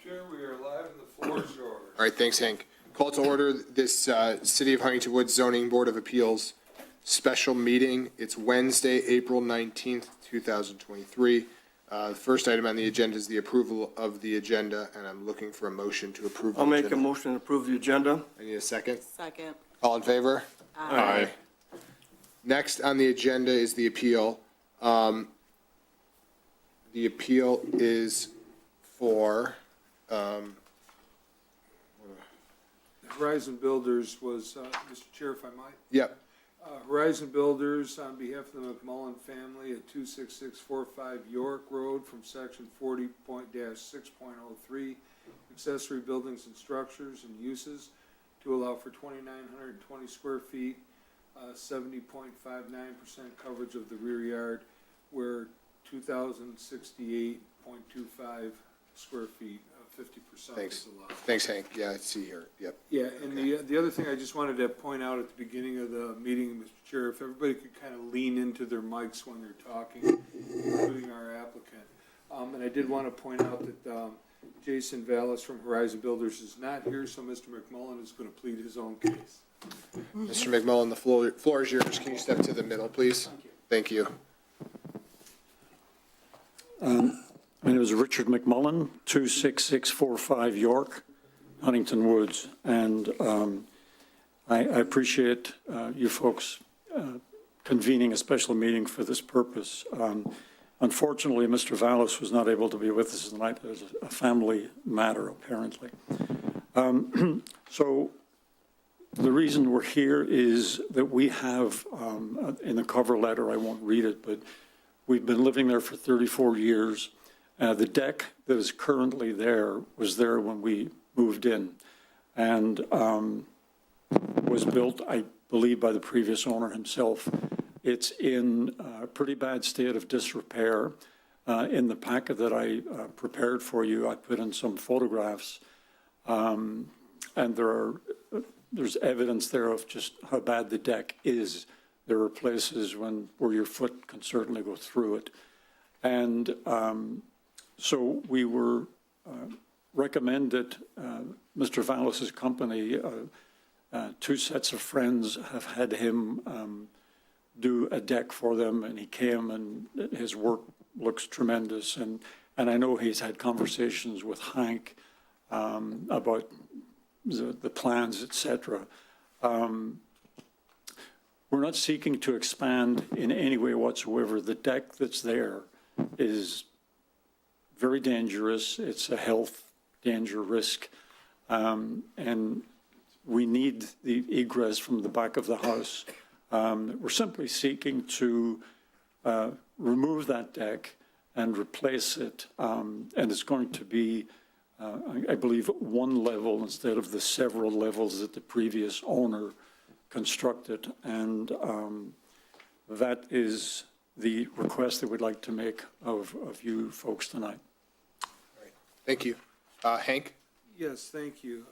Chair, we are live and the floor is yours. All right, thanks, Hank. Call to order this City of Huntington Woods Zoning Board of Appeals special meeting. It's Wednesday, April 19th, 2023. The first item on the agenda is the approval of the agenda, and I'm looking for a motion to approve the I'll agenda. make a motion to approve the agenda. I need a second. Second. All in favor? Aye. Next on the agenda is the appeal. The appeal is for, Horizon Builders was, Mr. Chair, if I might. yep, Horizon Builders, on behalf of the McMullen family at 26645 York Road from section 40.6.03, accessory buildings and structures and uses to allow for 2,920 square feet, 70.59% coverage of the rear yard, where 2,068.25 square feet, 50% thanks. is allowed. Thanks, Hank. Yeah, I see here, yep. Yeah, and the other thing I just wanted to point out at the beginning of the meeting, Mr. Chair, if everybody could kind of lean into their mics when they're talking, including our applicant. And I did want to point out that Jason Vallis from Horizon Builders is not here, so Mr. McMullen is going to plead his own case. Mr. McMullen, the floor is yours. Can you step to the middle, please? Thank you. My name is Richard McMullen, 26645 York, Huntington Woods. And I appreciate you folks convening a special meeting for this purpose. Unfortunately, Mr. Vallis was not able to be with us tonight. There's a family matter, apparently. So the reason we're here is that we have, in the cover letter, I won't read it, but we've been living there for 34 years. The deck that is currently there was there when we moved in and was built, I believe, by the previous owner himself. It's in a pretty bad state of disrepair. In the packet that I prepared for you, I put in some photographs, and there's evidence there of just how bad the deck is. There are places where your foot can certainly go through it. And so we were recommended, Mr. Vallis's company, two sets of friends have had him do a deck for them, and he came and his work looks tremendous. And I know he's had conversations with Hank about the plans, et cetera. We're not seeking to expand in any way whatsoever. The deck that's there is very dangerous. It's a health danger risk. And we need the egress from the back of the house. We're simply seeking to remove that deck and replace it. And it's going to be, I believe, one level instead of the several levels that the previous owner constructed. And that is the request that we'd like to make of you folks tonight. All right. Thank you. Hank? Yes, thank you.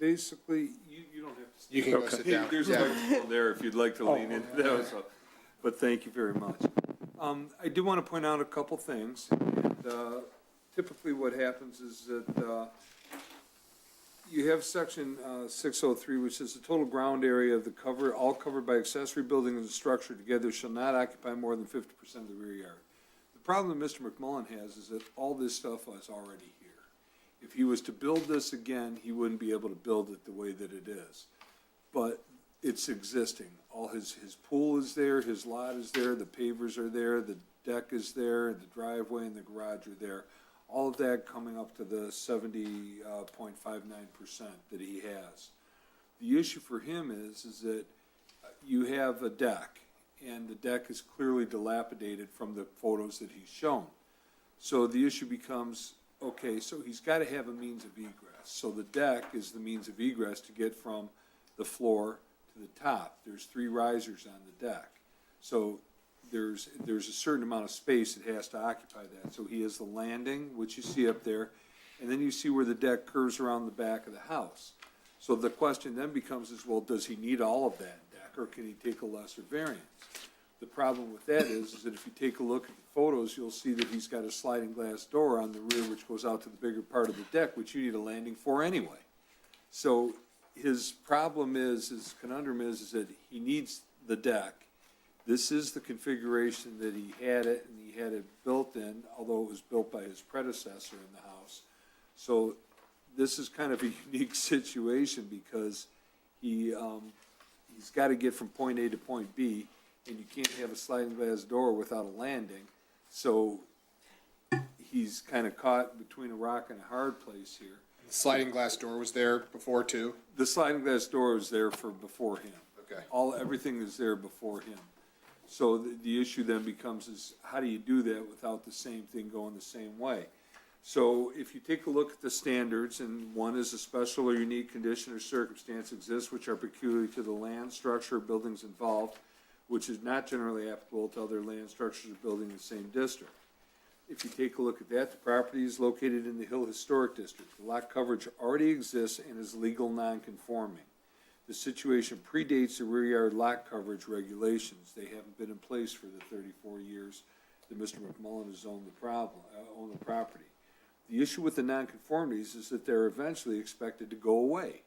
Basically, you don't have to. You can go sit down. There's a microphone there if you'd like to lean into that. So, but thank you very much. I do want to point out a couple things. And, typically what happens is that you have section 603, which is the total ground area of the cover, all covered by accessory buildings and structure together shall not occupy more than 50% of the rear yard. The problem that Mr. McMullen has is that all this stuff is already here. If he was to build this again, he wouldn't be able to build it the way that it is. But it's existing. All his pool is there, his lot is there, the pavers are there, the deck is there, the driveway and the garage are there. All of that coming up to the 70.59% that he has. The issue for him is that you have a deck, and the deck is clearly dilapidated from the photos that he's shown. So the issue becomes, okay, so he's got to have a means of egress. So the deck is the means of egress to get from the floor to the top. There's 3 risers on the deck. So there's a certain amount of space that has to occupy that. So he has the landing, which you see up there, and then you see where the deck curves around the back of the house. So the question then becomes is, well, does he need all of that deck, or can he take a lesser variance? The problem with that is that if you take a look at the photos, you'll see that he's got a sliding glass door on the rear, which goes out to the bigger part of the deck, which you need a landing for anyway. So his problem is, his conundrum is that he needs the deck. This is the configuration that he had it, and he had it built in, although it was built by his predecessor in the house. So this is kind of a unique situation because he's got to get from point A to point B, and you can't have a sliding glass door without a landing. So he's kind of caught between a rock and a hard place here. Sliding glass door was there before too? The sliding glass door was there for before him. Okay. Everything is there before him. So the issue then becomes is how do you do that without the same thing going the same way? So if you take a look at the standards, and one is a special or unique condition or circumstance exists which are peculiar to the land, structure, or buildings involved, which is not generally applicable to other land, structures, or buildings in the same district. If you take a look at that, the property is located in the Hill Historic District. The lot coverage already exists and is legal non-conforming. The situation predates the rear yard lot coverage regulations. They haven't been in place for the 34 years that Mr. McMullen has owned the property. The issue with the nonconformities is that they're eventually expected to go away.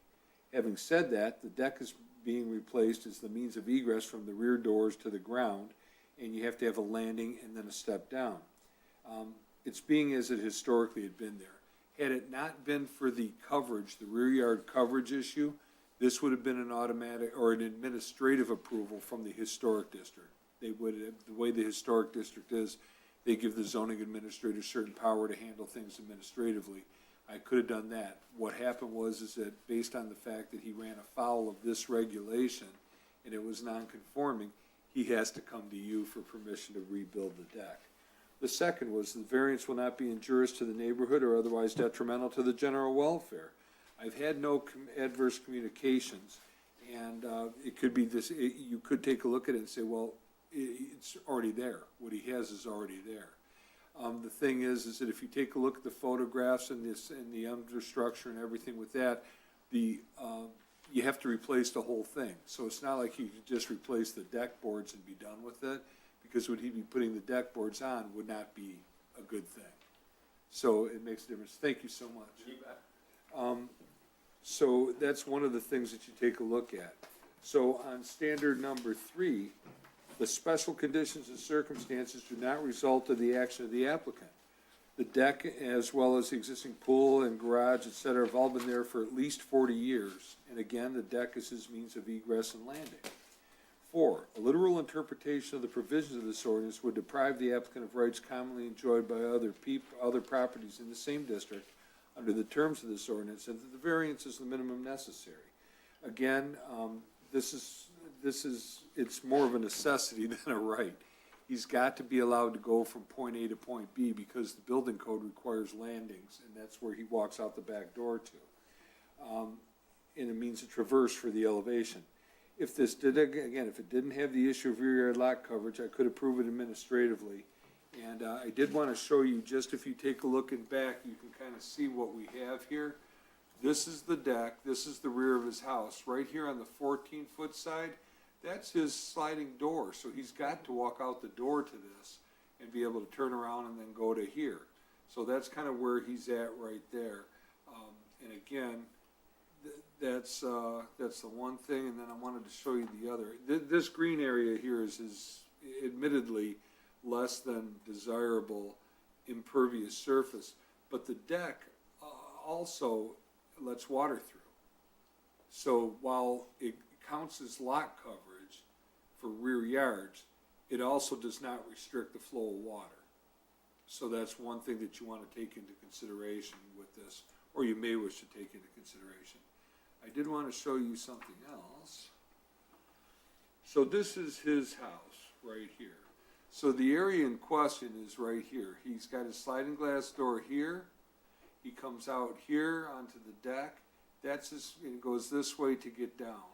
Having said that, the deck is being replaced as the means of egress from the rear doors to the ground, and you have to have a landing and then a step down. It's being as it historically had been there. Had it not been for the coverage, the rear yard coverage issue, this would have been an automatic or an administrative approval from the historic district. They would have, the way the historic district is, they give the zoning administrator certain power to handle things administratively. I could have done that. What happened is that based on the fact that he ran afoul of this regulation and it was non-conforming, he has to come to you for permission to rebuild the deck. The second was the variance will not be injurious to the neighborhood or otherwise detrimental to the general welfare. I've had no adverse communications, and it could be this, you could take a look at it and say, well, it's already there. What he has is already there. The thing is that if you take a look at the photographs and this and the understructure and everything with that, you have to replace the whole thing. So it's not like you could just replace the deck boards and be done with it, because what he'd be putting the deck boards on would not be a good thing. So it makes a difference. Thank you so much. So that's one of the things that you take a look at. So on standard number 3, the special conditions and circumstances do not result of the action of the applicant. The deck, as well as the existing pool and garage, et cetera, have all been there for at least 40 years. And again, the deck is his means of egress and landing. 4, a literal interpretation of the provisions of this ordinance would deprive the applicant of rights commonly enjoyed by other properties in the same district under the terms of this ordinance, and that the variance is the minimum necessary. Again, it's more of a necessity than a right. He's got to be allowed to go from point A to point B because the building code requires landings, and that's where he walks out the back door to. And it means a traverse for the elevation. If this did, again, if it didn't have the issue of rear yard lot coverage, I could approve it administratively. And I did want to show you, just if you take a look in back, you can kind of see what we have here. This is the deck, this is the rear of his house. Right here on the 14-foot side, that's his sliding door. So he's got to walk out the door to this and be able to turn around and then go to here. So that's kind of where he's at right there. And again, that's the one thing, and then I wanted to show you the other. This green area here is admittedly less than desirable impervious surface, but the deck also lets water through. So while it counts as lot coverage for rear yards, it also does not restrict the flow of water. So that's one thing that you want to take into consideration with this, or you may wish to take into consideration. I did want to show you something else. So this is his house right here. So the area in question is right here. He's got his sliding glass door here. He comes out here onto the deck. That's his, and goes this way to get down.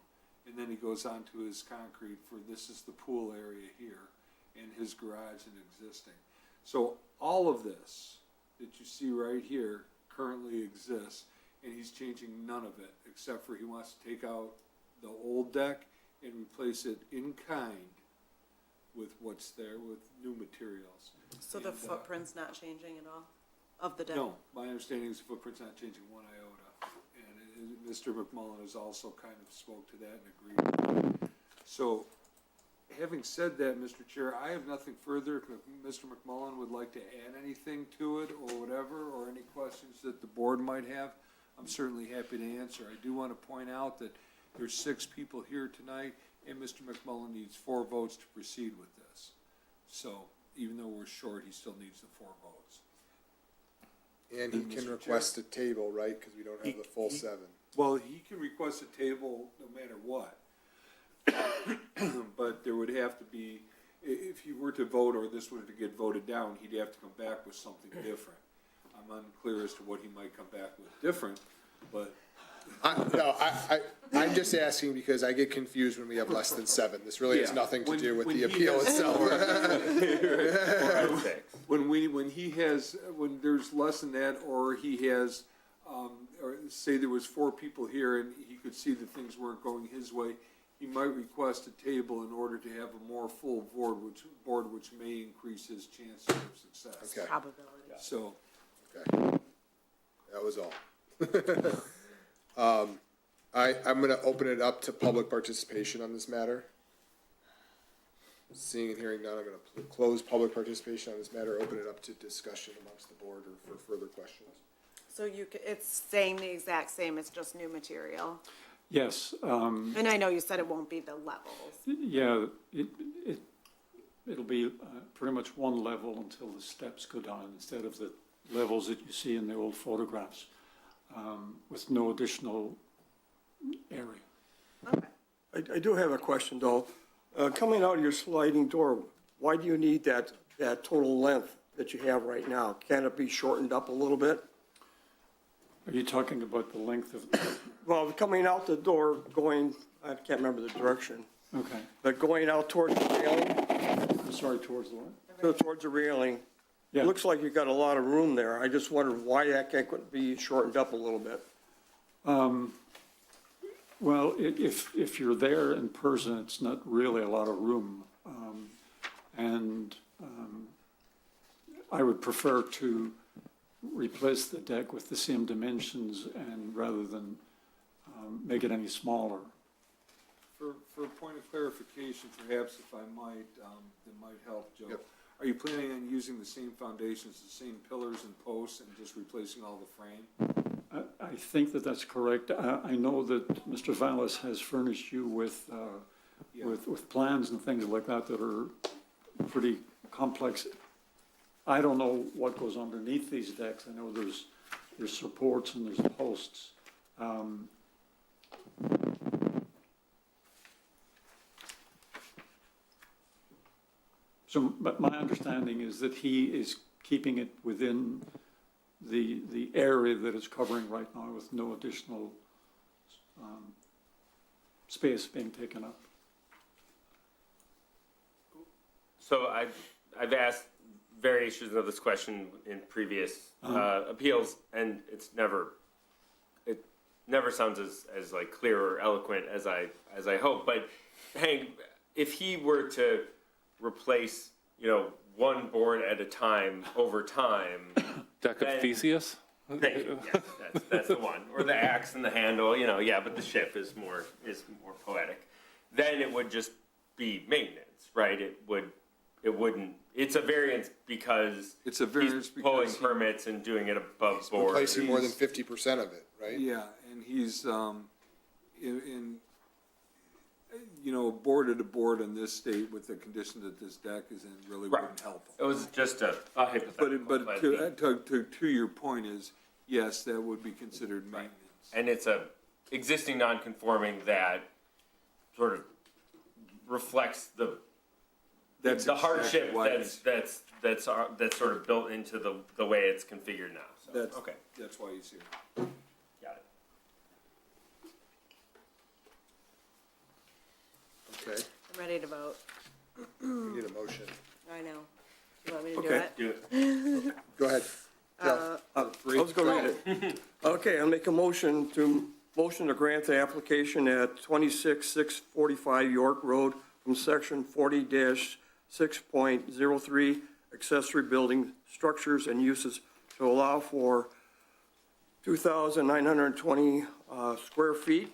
And then he goes onto his concrete for, this is the pool area here, and his garage and existing. So all of this that you see right here currently exists, and he's changing none of it, except for he wants to take out the old deck and replace it in kind with what's there, with new materials. So the And, footprint's not changing at all of the deck? No, my understanding is the footprint's not changing one iota. And Mr. McMullen has also kind of spoke to that and agreed. So, having said that, Mr. Chair, I have nothing further. If Mr. McMullen would like to add anything to it or whatever, or any questions that the board might have, I'm certainly happy to answer. I do want to point out that there's 6 people here tonight, and Mr. McMullen needs 4 votes to proceed with this. So, even though we're short, he still needs the 4 votes. And he can Mr. request a table, right, because we don't have the full 7. Well, he can request a table no matter what. But there would have to be, if he were to vote or this were to get voted down, he'd have to come back with something different. I'm unclear as to what he might come back with different, but I'm just asking because I get confused when we have less than 7. This really has Yeah. nothing to When- do with when the he appeal has- itself. when there's less than that, or he has, or say there was 4 people here and he could see that things weren't going his way, he might request a table in order to have a more full board, which may increase his chances of success. Okay. Probability. So, Okay. That was all. I'm going to open it up to public participation on this matter. Seeing and hearing none, I'm going to close public participation on this matter, open it up to discussion amongst the board or for further questions. So it's staying the exact same, it's just new material? Yes, And I know you said it won't be the levels. yeah, it'll be pretty much one level until the steps go down, instead of the levels that you see in the old photographs, with no additional area. Okay. I do have a question, though. Coming out of your sliding door, why do you need that total length that you have right now? Can it be shortened up a little bit? Are you talking about the length of, Well, coming out the door, going, I can't remember the direction, okay, but going out towards the railing, I'm sorry, towards the what? towards the railing, Yeah. it looks like you've got a lot of room there. I just wondered why that can't be shortened up a little bit. Well, if you're there in person, it's not really a lot of room. I would prefer to replace the deck with the same dimensions and rather than make it any smaller. for a point of clarification, perhaps if I might, that might help, Joe. Yep. Are you planning on using the same foundations, the same pillars and posts, and just replacing all the frame? I think that that's correct. I know that Mr. Vallis has furnished you with plans and things like that that are pretty complex. I don't know what goes underneath these decks. I know there's supports and there's posts. But my understanding is that he is keeping it within the area that it's covering right now with no additional space being taken up. So I've asked variations of this question in previous appeals, and it never sounds as like clear or eloquent as I hope. But Hank, if he were to replace, one board at a time over time, Deck of Then- Theseus? thank you. Yes, that's the one. Or the axe and the handle, yeah, but the ship is more poetic. Then it would just be maintenance, right? It wouldn't, it's a variance because It's a variance he's pulling because he- permits and doing it above board. Replacing more than 50% of it, right? Yeah, and he's, board to board in this state with the condition that this deck is in really Right. wouldn't help It him. was just a hypothetical. But to your point is, yes, that would be considered maintenance. And it's a existing non-conforming that sort of reflects the That's hardship exactly why he's- that's sort of built into the way it's configured now. So, That's, okay, that's why he's here. got it. Okay, I'm ready to vote. we need a motion. I know. You want me to do Okay. it? Do it. Go ahead. Jeff. I was going to read it. Okay, I'll make a motion to grant the application at 26645 York Road from section 40-2 6.03 accessory building structures and uses to allow for 2,920 square feet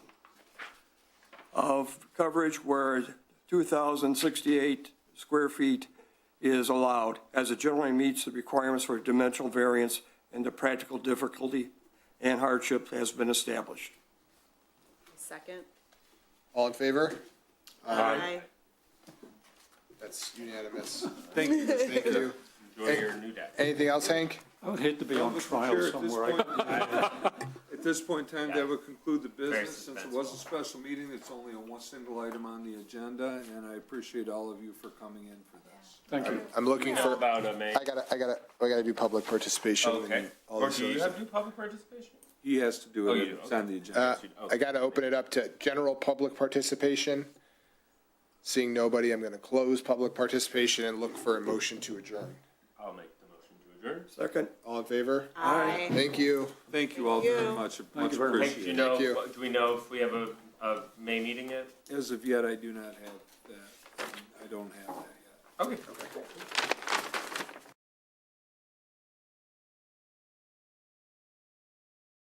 of coverage where 2,068 square feet is allowed, as it generally meets the requirements for dimensional variance and the practical difficulty and hardship has been established. Second. All in favor? Aye. That's unanimous. Thank you. Thank you. Enjoy your new deck. Anything else, Hank? I would hate to be on Mr. trial Chair, somewhere. At this point in time, that would conclude the Very business. Since it was a special meeting, it's only a one single item on the agenda, and I appreciate all of you for coming in for this. Thank you. I'm looking How for, about May? I gotta do public participation. Okay. All Or this do you other have to do public participation? He has to do Oh, it. you do, It's okay. on the agenda. I gotta open it up to general public participation. Seeing nobody, I'm gonna close public participation and look for a motion to adjourn. I'll make the motion to adjourn. Second? All in favor? Aye. Thank you. Thank you all Thank very you. much. you Much very much. Do you appreciated. know, you. do we know if we have a May meeting yet? As of yet, I do not have that. I don't have that yet. Okay.